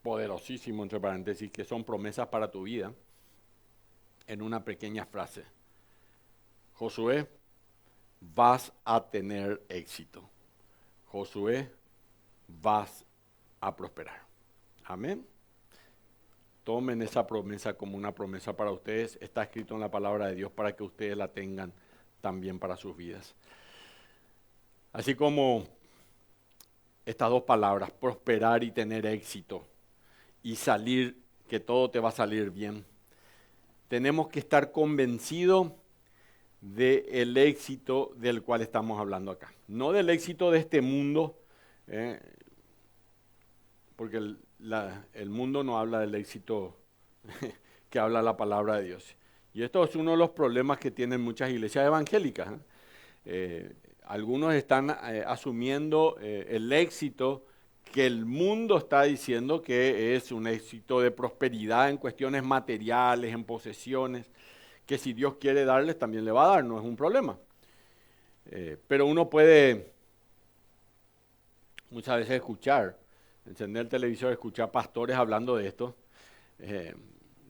poderosísimos entre paréntesis, que son promesas para tu vida, en una pequeña frase. Josué, vas a tener éxito. Josué, vas a prosperar. Amén. Tomen esa promesa como una promesa para ustedes. Está escrito en la palabra de Dios para que ustedes la tengan también para sus vidas. Así como estas dos palabras, prosperar y tener éxito, y salir, que todo te va a salir bien. Tenemos que estar convencidos del éxito del cual estamos hablando acá. No del éxito de este mundo, porque el mundo no habla del éxito que habla la palabra de Dios. Y esto es uno de los problemas que tienen muchas iglesias evangélicas. Algunos están asumiendo el éxito que el mundo está diciendo que es un éxito de prosperidad en cuestiones materiales, en posesiones, que si Dios quiere darles también le va a dar, no es un problema. Pero uno puede muchas veces encender el televisor, escuchar pastores hablando de esto.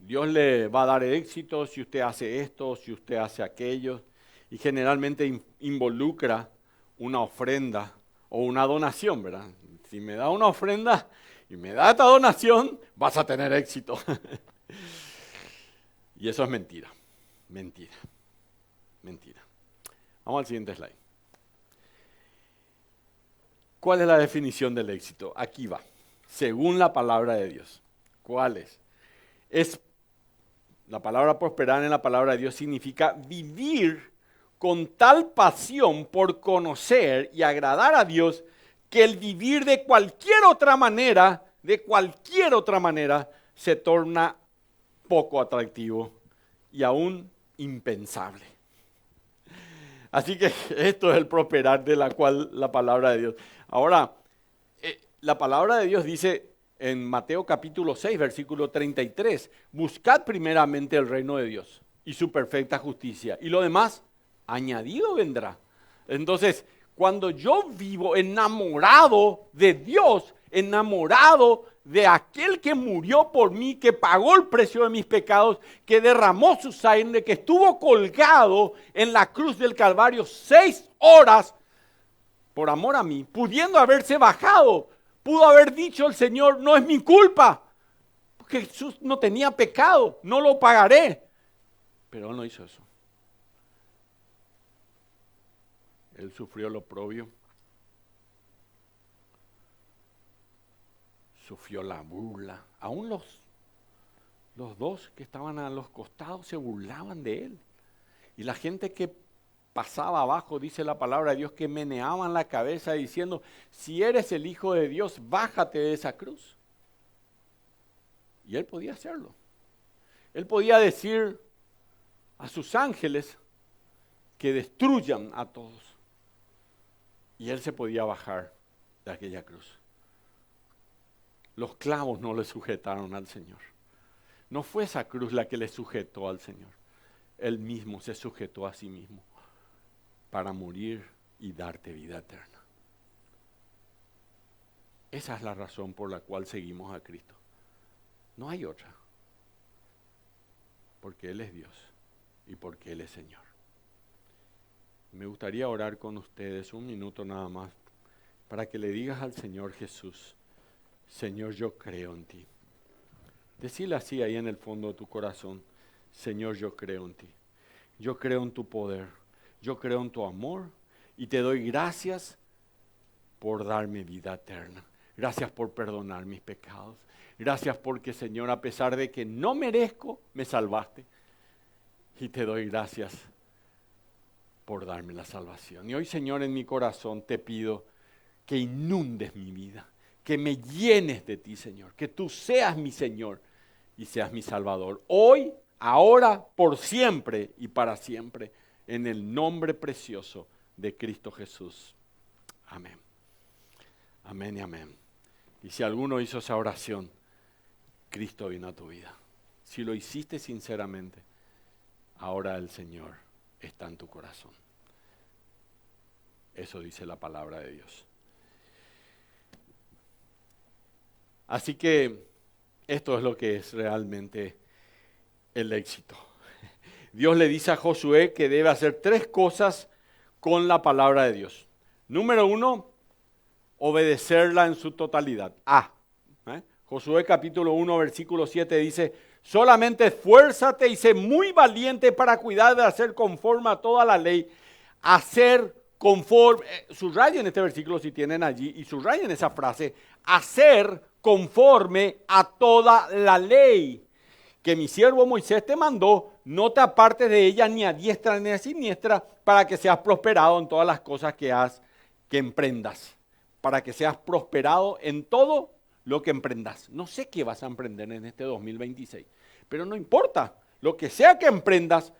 Dios le va a dar éxito si usted hace esto, si usted hace aquello, y generalmente involucra una ofrenda o una donación, ¿verdad? Si me da una ofrenda y me da esta donación, vas a tener éxito. Y eso es mentira. Vamos al siguiente slide. ¿Cuál es la definición del éxito? Aquí va, según la palabra de Dios. ¿Cuál es? La palabra prosperar en la palabra de Dios significa vivir con tal pasión por conocer y agradar a Dios que el vivir de cualquier otra manera, se torna poco atractivo y aún impensable. Así que esto es el prosperar de la cual la palabra de Dios. Ahora, la palabra de Dios dice en Mateo capítulo 6, versículo 33, buscad primeramente el reino de Dios y su perfecta justicia, y lo demás añadido vendrá. Entonces, cuando yo vivo enamorado de Dios, enamorado de aquel que murió por mí, que pagó el precio de mis pecados, que derramó su sangre, que estuvo colgado en la cruz del Calvario 6 horas por amor a mí, pudiendo haberse bajado, pudo haber dicho el Señor, no es mi culpa, porque Jesús no tenía pecado, no lo pagaré. Pero Él no hizo eso. Él sufrió lo oprobio, sufrió la burla. Aún los dos que estaban a los costados se burlaban de él. Y la gente que pasaba abajo, dice la palabra de Dios, que meneaban la cabeza diciendo, si eres el Hijo de Dios, bájate de esa cruz. Y él podía hacerlo. Él podía decir a sus ángeles que destruyan a todos. Y él se podía bajar de aquella cruz. Los clavos no le sujetaron al Señor. No fue esa cruz la que le sujetó al Señor. Él mismo se sujetó a sí mismo para morir y darte vida eterna. Esa es la razón por la cual seguimos a Cristo. No hay otra. Porque Él es Dios y porque Él es Señor. Me gustaría orar con ustedes un minuto nada más para que le digas al Señor Jesús, Señor, yo creo en ti. Decile así ahí en el fondo de tu corazón, Señor, yo creo en ti. Yo creo en tu poder. Yo creo en tu amor y te doy gracias por darme vida eterna. Gracias por perdonar mis pecados. Gracias porque, Señor, a pesar de que no merezco, me salvaste. Y te doy gracias por darme la salvación. Y hoy, Señor, en mi corazón te pido que inundes mi vida, que me llenes de ti, Señor, que tú seas mi Señor y seas mi Salvador. Hoy, ahora, por siempre y para siempre, en el nombre precioso de Cristo Jesús. Amén. Amén y amén. Y si alguno hizo esa oración, Cristo vino a tu vida. Si lo hiciste sinceramente, ahora el Señor está en tu corazón. Eso dice la palabra de Dios. Así que esto es lo que es realmente el éxito. Dios le dice a Josué que debe hacer 3 cosas con la palabra de Dios. Número 1, obedecerla en su totalidad. Josué capítulo 1, versículo 7 dice, solamente esfuérzate y sé muy valiente para cuidar de hacer conforme a toda la ley, hacer conforme, subrayen este versículo si tienen allí y subrayen esa frase, hacer conforme a toda la ley que mi siervo Moisés te mandó, no te apartes de ella ni a diestra ni a siniestra, para que seas prosperado en todas las cosas que emprendas, para que seas prosperado en todo lo que emprendas. No sé qué vas a emprender en este 2026, pero no importa, lo que sea que emprendas,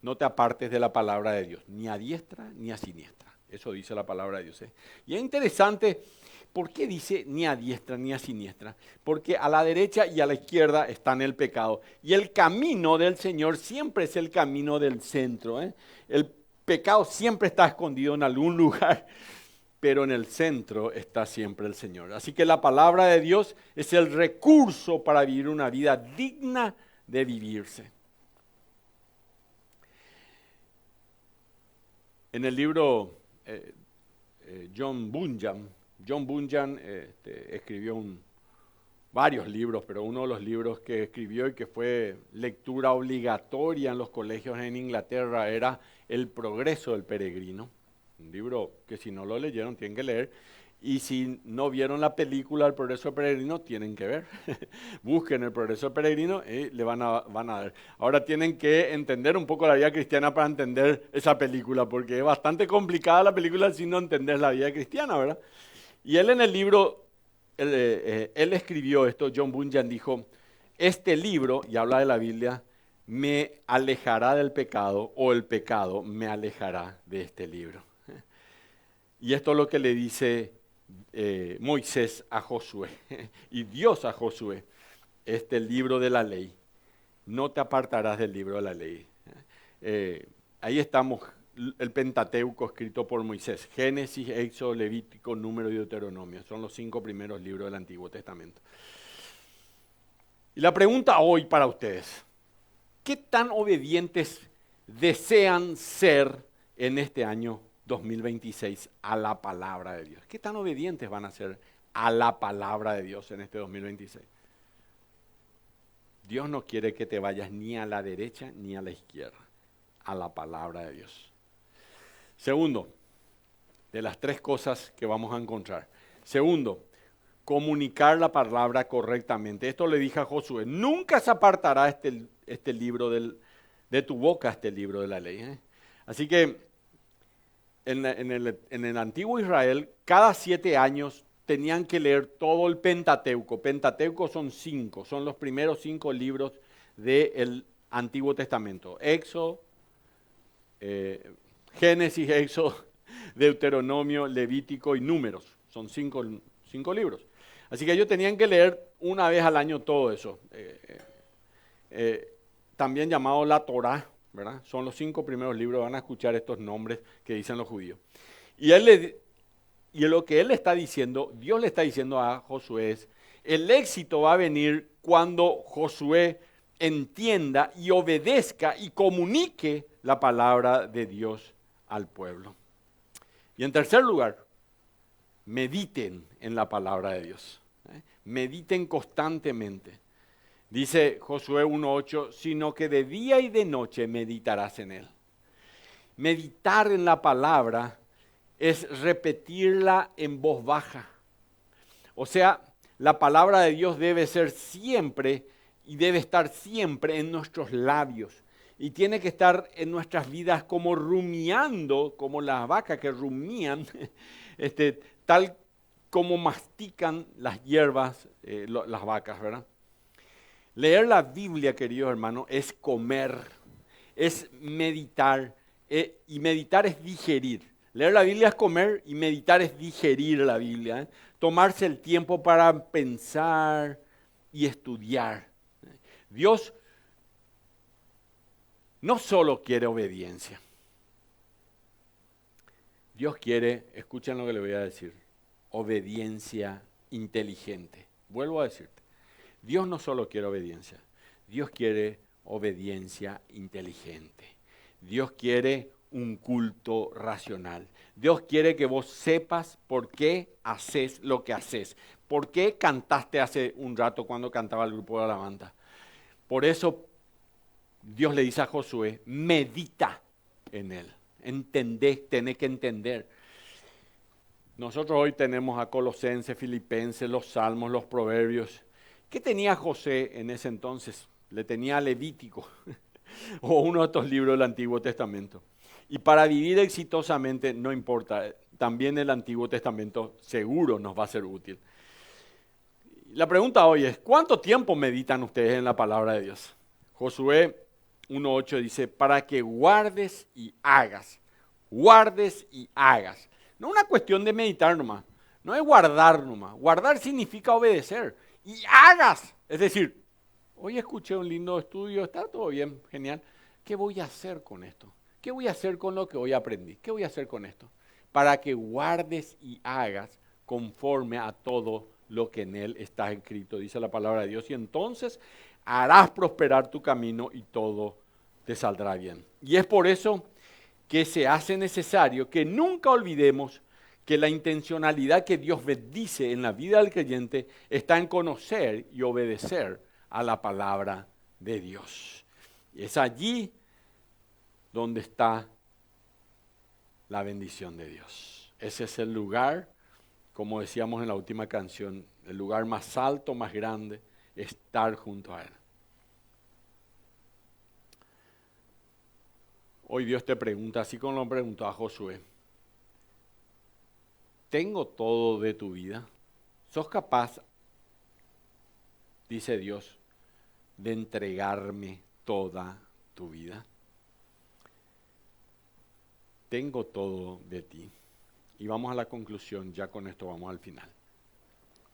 no te apartes de la palabra de Dios, ni a diestra ni a siniestra. Eso dice la palabra de Dios. Y es interesante, ¿por qué dice ni a diestra ni a siniestra? Porque a la derecha y a la izquierda está en el pecado. Y el camino del Señor siempre es el camino del centro. El pecado siempre está escondido en algún lugar, pero en el centro está siempre el Señor. Así que la palabra de Dios es el recurso para vivir una vida digna de vivirse. En el libro John Bunyan escribió varios libros, pero uno de los libros que escribió y que fue lectura obligatoria en los colegios en Inglaterra era El progreso del peregrino. Un libro que si no lo leyeron tienen que leer. Y si no vieron la película El progreso del peregrino, tienen que ver. Busquen El progreso del peregrino y le van a ver. Ahora tienen que entender un poco la vida cristiana para entender esa película, porque es bastante complicada la película si no entendés la vida cristiana, ¿verdad? Y él en el libro, él escribió esto, John Bunyan dijo, este libro, y habla de la Biblia, me alejará del pecado, o el pecado me alejará de este libro. Y esto es lo que le dice Moisés a Josué y Dios a Josué, este libro de la ley, no te apartarás del libro de la ley. Ahí estamos, el Pentateuco escrito por Moisés, Génesis, Éxodo, Levítico, Número y Deuteronomio, son los 5 primeros libros del Antiguo Testamento. Y la pregunta hoy para ustedes, ¿qué tan obedientes desean ser en este año 2026 a la palabra de Dios? ¿Qué tan obedientes van a ser a la palabra de Dios en este 2026? Dios no quiere que te vayas ni a la derecha ni a la izquierda, a la palabra de Dios. Segundo, de las 3 cosas que vamos a encontrar. Segundo, comunicar la palabra correctamente. Esto le dije a Josué, nunca se apartará este libro de tu boca, este libro de la ley. Así que en el antiguo Israel, cada 7 años tenían que leer todo el Pentateuco. Pentateuco son 5, son los primeros 5 libros del Antiguo Testamento. Éxodo, Génesis, Éxodo, Deuteronomio, Levítico y Números. Son 5 libros. Así que ellos tenían que leer una vez al año todo eso. También llamado la Torá, ¿verdad? Son los 5 primeros libros, van a escuchar estos nombres que dicen los judíos. Y lo que él está diciendo, Dios le está diciendo a Josué es, el éxito va a venir cuando Josué entienda y obedezca y comunique la palabra de Dios al pueblo. Y en tercer lugar, mediten en la palabra de Dios. Mediten constantemente. Dice Josué 1:8, sino que de día y de noche meditarás en él. Meditar en la palabra es repetirla en voz baja. O sea, la palabra de Dios debe ser siempre y debe estar siempre en nuestros labios. Y tiene que estar en nuestras vidas como rumiando, como las vacas que rumían, tal como mastican las hierbas, las vacas, ¿verdad? Leer la Biblia, queridos hermanos, es comer, es meditar, y meditar es digerir. Leer la Biblia es comer y meditar es digerir la Biblia. Tomarse el tiempo para pensar y estudiar. Dios no solo quiere obediencia. Dios quiere, escuchen lo que le voy a decir, obediencia inteligente. Vuelvo a decirte, Dios no solo quiere obediencia, Dios quiere obediencia inteligente. Dios quiere un culto racional. Dios quiere que vos sepas por qué haces lo que haces. ¿Por qué cantaste hace un rato cuando cantaba el grupo de alabanza? Por eso Dios le dice a Josué, medita en él. Entendés, tenés que entender. Nosotros hoy tenemos a Colosenses, Filipenses, los Salmos, los Proverbios. ¿Qué tenía José en ese entonces? Le tenía Levítico o uno de estos libros del Antiguo Testamento. Y para vivir exitosamente, no importa, también el Antiguo Testamento seguro nos va a ser útil. La pregunta hoy es, ¿cuánto tiempo meditan ustedes en la palabra de Dios? Josué 1:8 dice, para que guardes y hagas. Guardes y hagas. No es una cuestión de meditar nomás, no es guardar nomás. Guardar significa obedecer. Y hagas. Es decir, hoy escuché un lindo estudio, está todo bien, genial. ¿Qué voy a hacer con esto? ¿Qué voy a hacer con lo que hoy aprendí? ¿Qué voy a hacer con esto? Para que guardes y hagas conforme a todo lo que en él está escrito, dice la palabra de Dios. Y entonces harás prosperar tu camino y todo te saldrá bien. Y es por eso que se hace necesario que nunca olvidemos que la intencionalidad que Dios bendice en la vida del creyente está en conocer y obedecer a la palabra de Dios. Y es allí donde está la bendición de Dios. Ese es el lugar, como decíamos en la última canción, el lugar más alto, más grande, estar junto a Él. Hoy Dios te pregunta, así como lo preguntó a Josué, ¿tengo todo de tu vida? ¿Sos capaz, dice Dios, de entregarme toda tu vida? Tengo todo de ti. Y vamos a la conclusión, ya con esto vamos al final.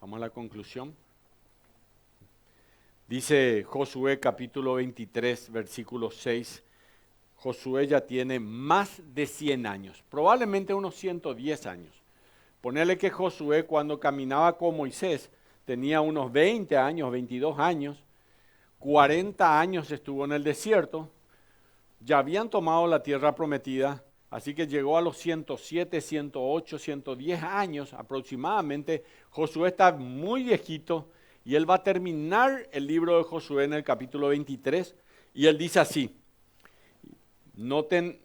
Vamos a la conclusión. Dice Josué capítulo 23, versículo 6. Josué ya tiene más de 100 años, probablemente unos 110 años. Ponerle que Josué cuando caminaba con Moisés tenía unos 20 años, 22 años, 40 años estuvo en el desierto, ya habían tomado la tierra prometida, así que llegó a los 107, 108, 110 años aproximadamente. Josué está muy viejito y él va a terminar el libro de Josué en el capítulo 23 y él dice así. Noten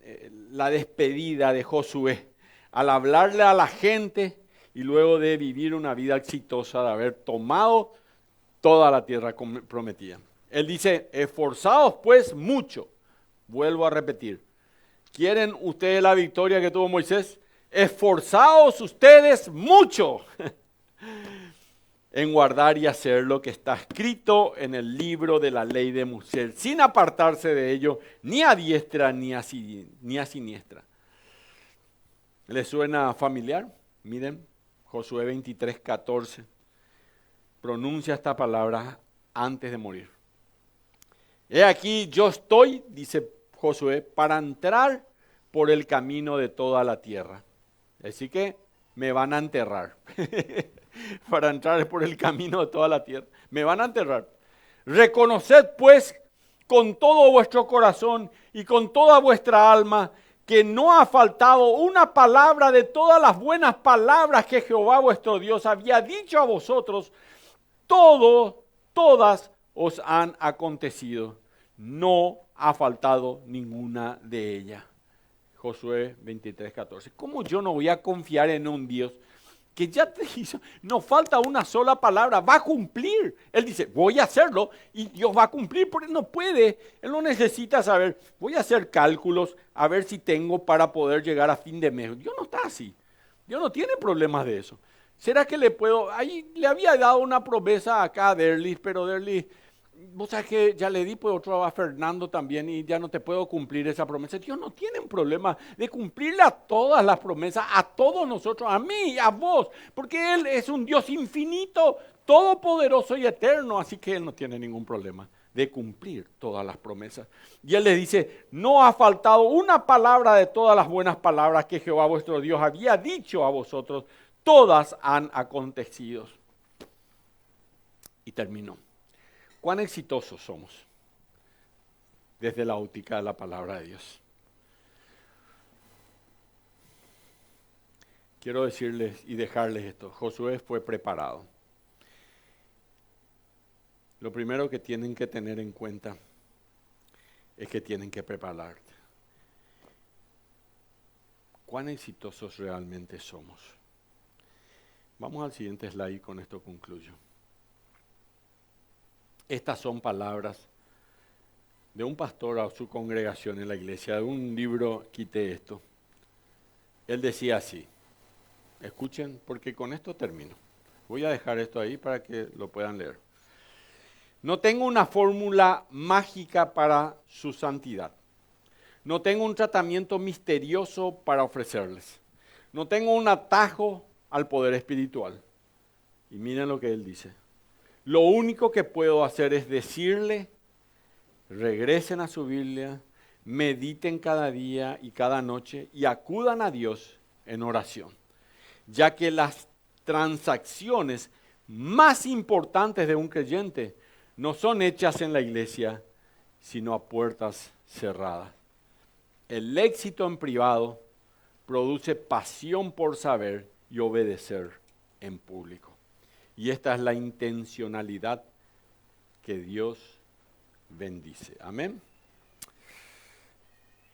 la despedida de Josué al hablarle a la gente y luego de vivir una vida exitosa, de haber tomado toda la tierra prometida. Él dice, esforzaos pues mucho. Vuelvo a repetir. ¿Quieren ustedes la victoria que tuvo Moisés? Esforzaos ustedes mucho en guardar y hacer lo que está escrito en el libro de la ley de Moisés, sin apartarse de ello, ni a diestra ni a siniestra. ¿Les suena familiar? Miren, Josué 23:14. Pronuncia esta palabra antes de morir. He aquí, yo estoy, dice Josué, para entrar por el camino de toda la tierra. Así que me van a enterrar. Para entrar por el camino de toda la tierra. Me van a enterrar. Reconoced pues con todo vuestro corazón y con toda vuestra alma que no ha faltado una palabra de todas las buenas palabras que Jehová vuestro Dios había dicho a vosotros. Todas os han acontecido. No ha faltado ninguna de ellas. Josué 23:14. ¿Cómo yo no voy a confiar en un Dios que ya te hizo? No falta una sola palabra, va a cumplir. Él dice, voy a hacerlo y Dios va a cumplir, porque él no puede. Él no necesita saber, voy a hacer cálculos a ver si tengo para poder llegar a fin de mes. Dios no está así. Dios no tiene problemas de eso. ¿Será que le puedo? Ahí le había dado una promesa acá a Derlis, pero Derlis, vos sabés que ya le di pues otro a Fernando también y ya no te puedo cumplir esa promesa. Dios no tiene un problema de cumplirle a todas las promesas, a todos nosotros, a mí, a vos, porque Él es un Dios infinito, todopoderoso y eterno, así que Él no tiene ningún problema de cumplir todas las promesas. Y Él le dice, no ha faltado una palabra de todas las buenas palabras que Jehová vuestro Dios había dicho a vosotros, todas han acontecido. Y terminó. ¿Cuán exitosos somos desde la óptica de la palabra de Dios? Quiero decirles y dejarles esto. Josué fue preparado. Lo primero que tienen que tener en cuenta es que tienen que prepararte. ¿Cuán exitosos realmente somos? Vamos al siguiente slide y con esto concluyo. Estas son palabras de un pastor a su congregación en la iglesia. De un libro quité esto. Él decía así. Escuchen, porque con esto termino. Voy a dejar esto ahí para que lo puedan leer. No tengo una fórmula mágica para su santidad. No tengo un tratamiento misterioso para ofrecerles. No tengo un atajo al poder espiritual. Y miren lo que él dice. Lo único que puedo hacer es decirle, regresen a su Biblia, mediten cada día y cada noche y acudan a Dios en oración, ya que las transacciones más importantes de un creyente no son hechas en la iglesia, sino a puertas cerradas. El éxito en privado produce pasión por saber y obedecer en público. Y esta es la intencionalidad que Dios bendice. Amén.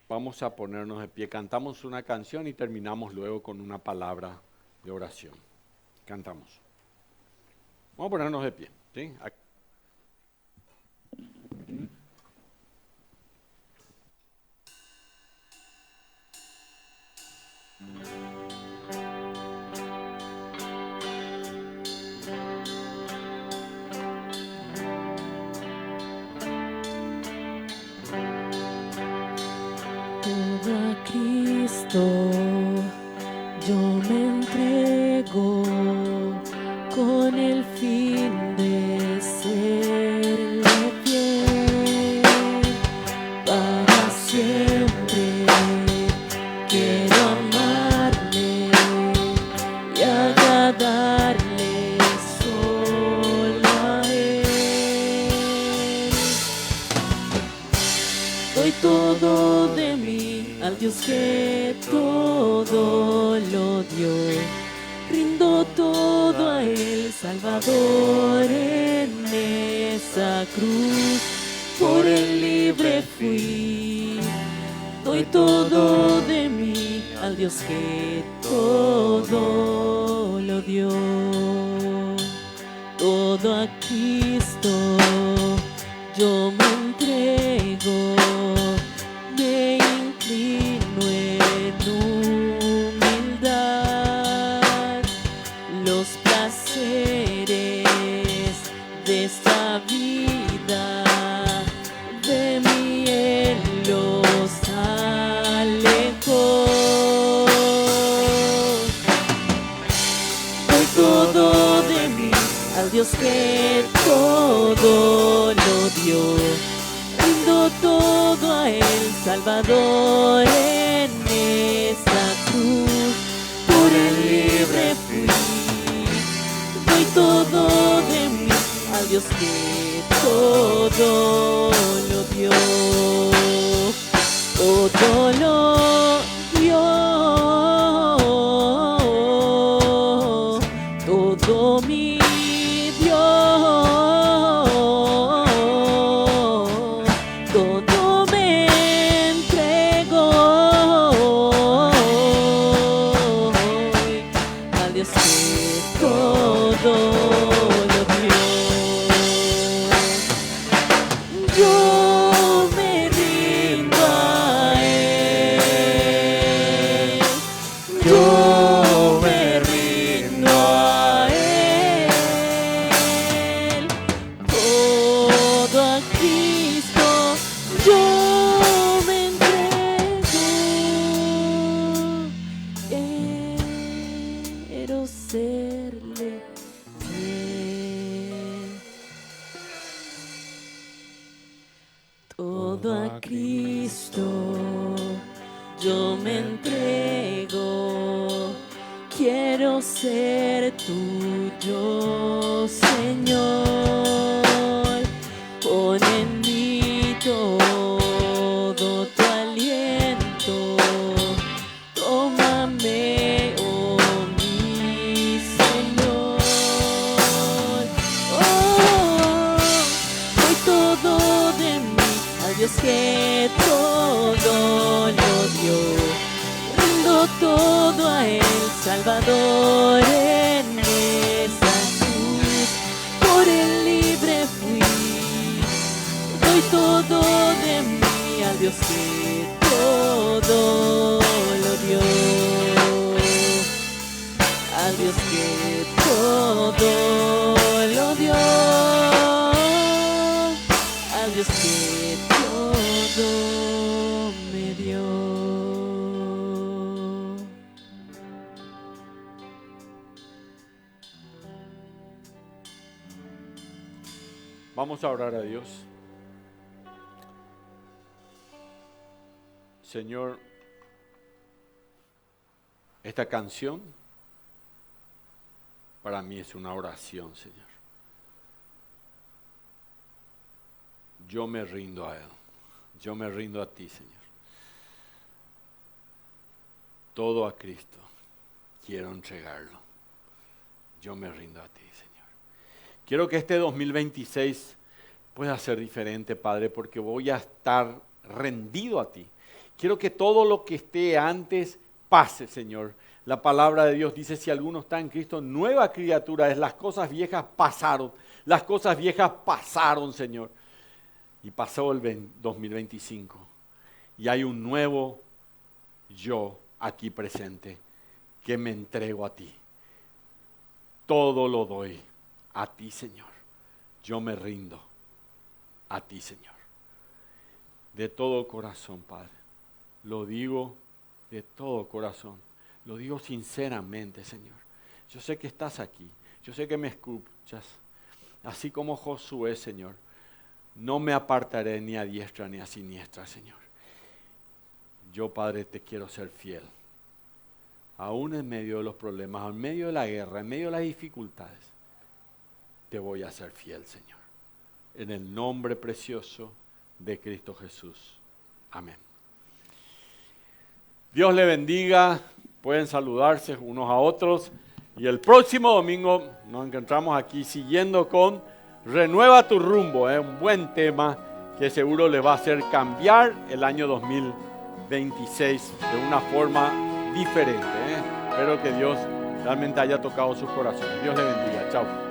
Vamos a ponernos de pie. Cantamos una canción y terminamos luego con una palabra de oración. Cantamos. Vamos a ponernos de pie. ¿Sí? A Cristo yo me entrego con el fin de serle fiel para siempre. Quiero amarle y agradarle solo a Él. Doy todo de mí al Dios que todo lo dio. Rindo todo a Él, Salvador, en esa cruz. Por Él libre fui. Doy todo de mí al Dios que todo lo lo dio. Todo a Cristo yo me entrego, me inclino en humildad. Los placeres de esta vida de mí Él los alejó. Doy todo de mí al Dios que todo lo dio. Rindo todo a Él, Salvador, en esa cruz. Por Él libre fui. Doy todo de mí al Dios que todo lo dio. Todo lo dio. Todo mi Dios. Todo me entregó. Al Dios que todo lo dio. Yo me rindo a Él. Yo me rindo a Él. Todo a Cristo yo me entrego. Quiero serle fiel. Todo a Cristo yo me entrego. Quiero ser tuyo, Señor. Pon en mí todo tu aliento. Tómame, oh mi Señor. Doy todo de mí al Dios que todo lo dio. Rindo todo a Él, Salvador, en esa cruz. Por Él libre fui. Doy todo de mí al Dios que todo lo dio. Al Dios que todo lo dio. Al Dios que todo me dio. Vamos a orar a Dios. Señor, esta canción para mí es una oración, Señor. Yo me rindo a Él. Yo me rindo a ti, Señor. Todo a Cristo. Quiero entregarlo. Yo me rindo a ti, Señor. Quiero que este 2026 pueda ser diferente, Padre, porque voy a estar rendido a ti. Quiero que todo lo que esté antes pase, Señor. La palabra de Dios dice, si alguno está en Cristo, nueva criatura es. Las cosas viejas pasaron. Las cosas viejas pasaron, Señor. Y pasó el 2025. Y hay un nuevo yo aquí presente que me entrego a ti. Todo lo doy a ti, Señor. Yo me rindo a ti, Señor. De todo corazón, Padre. Lo digo de todo corazón. Lo digo sinceramente, Señor. Yo sé que estás aquí. Yo sé que me escuchas. Así como Josué, Señor. No me apartaré ni a diestra ni a siniestra, Señor. Yo, Padre, te quiero ser fiel. Aún en medio de los problemas, en medio de la guerra, en medio de las dificultades, te voy a ser fiel, Señor. En el nombre precioso de Cristo Jesús. Amén. Dios le bendiga. Pueden saludarse unos a otros. Y el próximo domingo nos encontramos aquí siguiendo con Renueva tu rumbo. Un buen tema que seguro le va a hacer cambiar el año 2026 de una forma diferente. Espero que Dios realmente haya tocado sus corazones. Dios le bendiga. Chao.